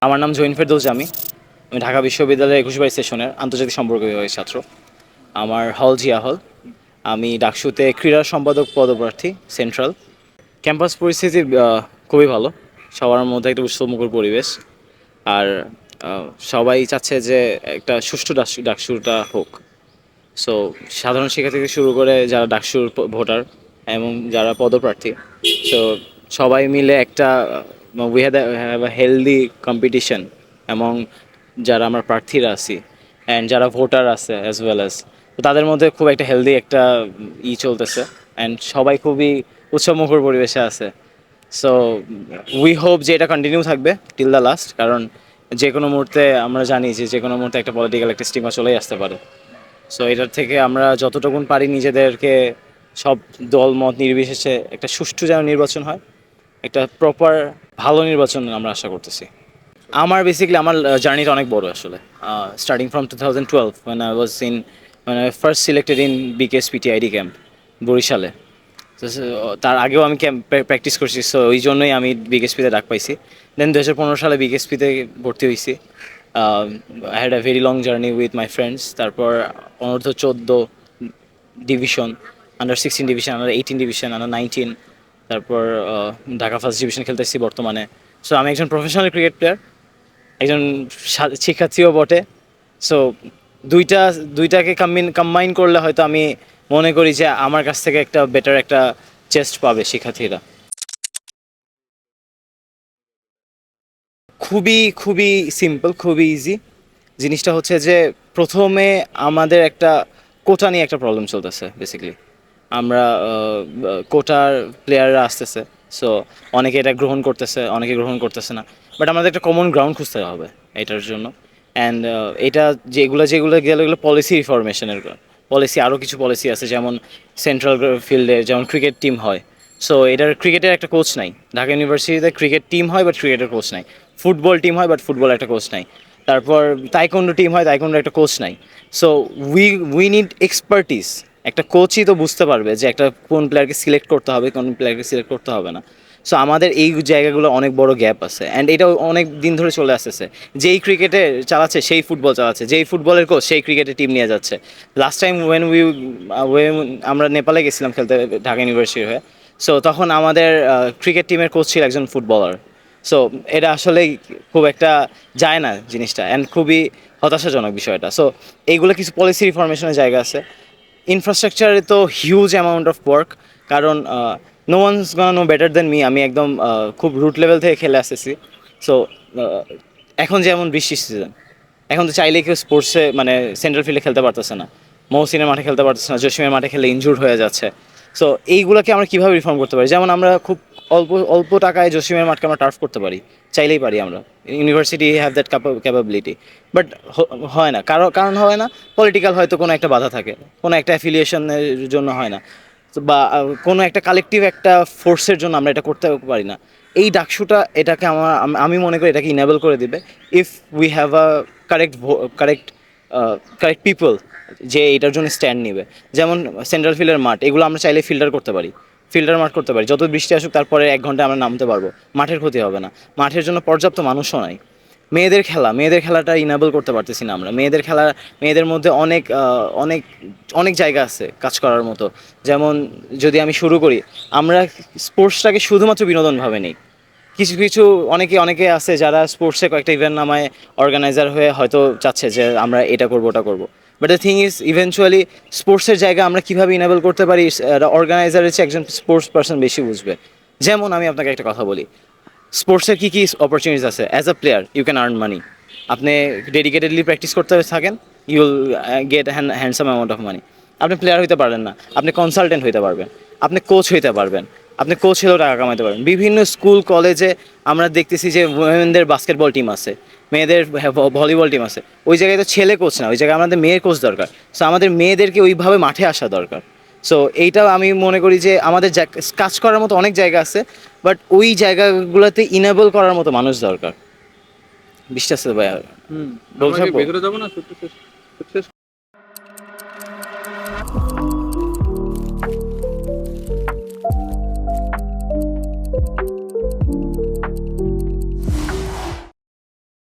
আমার নাম জৈন ফেরদৌস জামি। আমি ঢাকা বিশ্ববিদ্যালয়ের ২১ সেশনের আন্তর্জাতিক সম্পর্ক বিভাগের ছাত্র। আমার হল জিয়া হল। আমি ডাকসুতে ক্রীড়া সম্পাদক পদপ্রার্থী সেন্ট্রাল। ক্যাম্পাস পরিস্থিতি খুবই ভালো, সবার মধ্যে একটা উৎসবমুখর পরিবেশ। আর সবাই চাচ্ছে যে একটা সুষ্ঠু ডাকসুটা হোক। সো সাধারণ শিক্ষা থেকে শুরু করে যারা ডাকসুর ভোটার এবং যারা পদপ্রার্থী, সো সবাই মিলে একটা we have a healthy competition. এবং যারা আমরা প্রার্থীরা আছি অ্যান্ড যারা ভোটার আছে অ্যাজ ওয়েল অ্যাজ, তো তাদের মধ্যে খুব একটা হেলদি একটা চলতেছে অ্যান্ড সবাই খুবই উৎসবমুখর পরিবেশে আছে। সো উই হোপ যে এটা কন্টিনিউ থাকবে টিল দ্য লাস্ট, কারণ যে কোনো মুহূর্তে আমরা জানি যে কোনো মুহূর্তে একটা পলিটিক্যাল একটা স্টিগমা চলেই আসতে পারে। সো এটার থেকে আমরা যতটুকুন পারি নিজেদেরকে সব দল মত নির্বিশেষে একটা সুষ্ঠু যেন নির্বাচন হয়, একটা প্রপার ভালো নির্বাচন আমরা আশা করতেছি। আমার বেসিক্যালি আমার জার্নিটা অনেক বড় আসলে। Starting from 2012 when I first selected in BKSPTID camp বরিশালে। তার আগেও আমি ক্যাম্প প্র্যাকটিস করছি, সো ওই জন্যই আমি বিকেএসপিতে ডাক পাইছি। দেন 2015 সালে বিকেএসপিতে ভর্তি হয়েছি। I had a very long journey with my friends. তারপর অনূর্ধ্ব 14 division, under 16 division, under 18 division, under 19, তারপর ঢাকা ফার্স্ট ডিভিশন খেলতেছি বর্তমানে। সো আমি একজন প্রফেশনাল ক্রিকেট প্লেয়ার, একজন শিক্ষার্থীও বটে। সো দুইটা দুইটাকে কম্বাইন করলে হয়তো আমি মনে করি যে আমার কাছ থেকে একটা বেটার একটা চেস্ট পাবে শিক্ষার্থীরা। খুবই খুবই সিম্পল, খুবই ইজি। জিনিসটা হচ্ছে যে প্রথমে আমাদের একটা কোটা নিয়ে একটা প্রবলেম চলতেছে বেসিক্যালি। আমরা কোটার প্লেয়াররা আসতেছে, সো অনেকে এটা গ্রহণ করতেছে, অনেকে গ্রহণ করতেছে না। বাট আমাদের একটা কমন গ্রাউন্ড খুঁজতে হবে এটার জন্য। অ্যান্ড এটা যেগুলো যেগুলো গেলে এগুলো পলিসি রিফরমেশনের পলিসি, আরও কিছু পলিসি আছে, যেমন সেন্ট্রাল ফিল্ডে যেমন ক্রিকেট টিম হয়। সো এটার ক্রিকেটের একটা কোচ নাই। ঢাকা ইউনিভার্সিটিতে ক্রিকেট টিম হয় বাট ক্রিকেটের কোচ নাই। ফুটবল টিম হয় বাট ফুটবলের একটা কোচ নাই। তারপর তাইকোন্ডো টিম হয়, তাইকোন্ডোর একটা কোচ নাই। So we need expertise. একটা কোচই তো বুঝতে পারবে যে একটা কোন প্লেয়ারকে সিলেক্ট করতে হবে, কোন প্লেয়ারকে সিলেক্ট করতে হবে না। সো আমাদের এই জায়গাগুলো অনেক বড় গ্যাপ আছে, অ্যান্ড এটাও অনেক দিন ধরে চলে আসতেছে। যেই ক্রিকেটে চালাচ্ছে সেই ফুটবল চালাচ্ছে, যেই ফুটবলের কোচ সেই ক্রিকেটে টিম নিয়ে যাচ্ছে। লাস্ট টাইম আমরা নেপালে গেছিলাম খেলতে ঢাকা ইউনিভার্সিটি হয়ে। সো তখন আমাদের ক্রিকেট টিমের কোচ ছিল একজন ফুটবলার। সো এটা আসলে খুব একটা যায় না জিনিসটা, অ্যান্ড খুবই হতাশাজনক বিষয়টা। সো এইগুলো কিছু পলিসি রিফরমেশনের জায়গা আছে। ইনফ্রাস্ট্রাকচারে তো হিউজ অ্যামাউন্ট অফ ওয়ার্ক, কারণ no one's gonna know better than me. আমি একদম খুব রুট লেভেল থেকে খেলে আসতেছি। সো এখন যেমন বৃষ্টির সিজন, এখন তো চাইলেই কেউ স্পোর্টসে মানে সেন্ট্রাল ফিল্ডে খেলতে পারতেছে না, মহসিনের মাঠে খেলতে পারতেছে না, জসিমের মাঠে খেলে ইনজুর্ড হয়ে যাচ্ছে। সো এইগুলোকে আমরা কীভাবে রিফর্ম করতে পারি? যেমন আমরা খুব অল্প অল্প টাকায় জসিমের মাঠকে আমরা টার্ফ করতে পারি, চাইলেই পারি আমরা। University have that capability. But হয় না, কারণ হয় না, পলিটিক্যাল হয়তো কোনো একটা বাধা থাকে, কোনো একটা অ্যাফিলিয়েশনের জন্য হয় না, বা কোনো একটা কালেকটিভ একটা ফোর্সের জন্য আমরা এটা করতে পারি না। এই ডাকসুটা এটাকে আমি মনে করি এটাকে ইনেবল করে দিবে, if we have a correct correct correct people যে এটার জন্য স্ট্যান্ড নেবে। যেমন সেন্ট্রাল ফিল্ডের মাঠ, এগুলো আমরা চাইলে ফিল্টার করতে পারি, ফিল্টার মাঠ করতে পারি। যত বৃষ্টি আসুক তারপরে 1 ঘন্টা আমরা নামতে পারবো, মাঠের ক্ষতি হবে না। মাঠের জন্য পর্যাপ্ত মানুষও নাই। মেয়েদের খেলাটা ইনেবল করতে পারতেছি না আমরা। মেয়েদের মধ্যে অনেক অনেক অনেক জায়গা আছে কাজ করার মতো। যেমন যদি আমি শুরু করি, আমরা স্পোর্টসটাকে শুধুমাত্র বিনোদনভাবে নিই। কিছু কিছু অনেকে আছে যারা স্পোর্টসে কয়েকটা ইভেন্ট নামায় অর্গানাইজার হয়ে হয়তো চাচ্ছে যে আমরা এটা করবো ওটা করবো। But the thing is eventually স্পোর্টসের জায়গা আমরা কীভাবে ইনেবল করতে পারি, অর্গানাইজারের চেয়ে একজন স্পোর্টস পার্সন বেশি বুঝবে। যেমন আমি আপনাকে একটা কথা বলি, স্পোর্টসের কী কী অপরচুনিটিস আছে। As a player you can earn money. আপনি ডেডিকেটেডলি প্র্যাকটিস করতে থাকেন, you will get handsome amount of money. আপনি প্লেয়ার হইতে পারবেন না, আপনি কনসালটেন্ট হইতে পারবেন, আপনি কোচ হইতে পারবেন, আপনি কোচ হলেও টাকা কামাতে পারবেন। বিভিন্ন স্কুল কলেজে আমরা দেখতেছি যে ওমেনদের বাস্কেটবল টিম আছে, মেয়েদের ভলিবল টিম আছে। ওই জায়গায় তো ছেলে কোচ না, ওই জায়গায় আমাদের মেয়ের কোচ দরকার। সো আমাদের মেয়েদেরকে ওইভাবে মাঠে আসা দরকার। সো এইটাও আমি মনে করি যে আমাদের কাজ করার মতো অনেক জায়গা আছে, বাট ওই জায়গাগুলোতে ইনেবল করার মতো মানুষ দরকার। বিশ্বাস আছে ভাই? আমরা কি ভেতরে যাবো না?